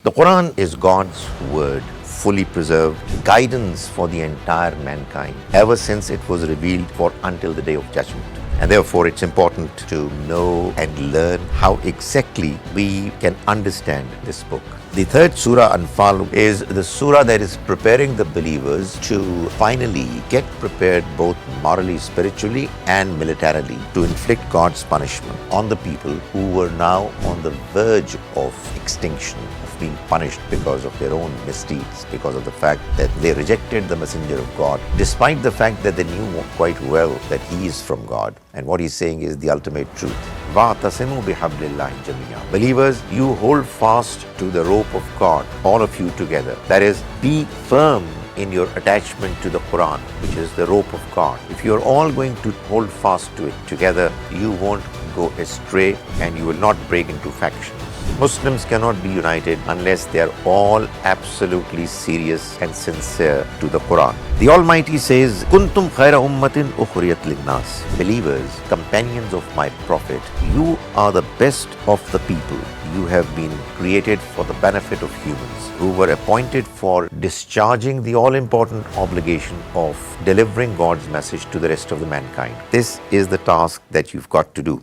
The Quran is God's word, fully preserved, guidance for the entire mankind, ever since it was revealed for until the day of judgment. And therefore, it's important to know and learn how exactly we can understand this book. The third surah, Anfal, is the surah that is preparing the believers to finally get prepared both morally, spiritually, and militarily to inflict God's punishment on the people who were now on the verge of extinction, of being punished because of their own misdeeds, because of the fact that they rejected the messenger of God, despite the fact that they knew quite well that he is from God. And what he's saying is the ultimate truth. وَاعْتَصِمُوا بِحَبْلِ اللَّهِ جَمِيعًا. Believers, you hold fast to the rope of God, all of you together. That is, be firm in your attachment to the Quran, which is the rope of God. If you're all going to hold fast to it together, you won't go astray and you will not break into factions. Muslims cannot be united unless they are all absolutely serious and sincere to the Quran. The Almighty says, Kuntum khayra ummatin ukhriyat linnas. Believers, companions of my Prophet, you are the best of the people. You have been created for the benefit of humans who were appointed for discharging the all-important obligation of delivering God's message to the rest of the mankind. This is the task that you've got to do.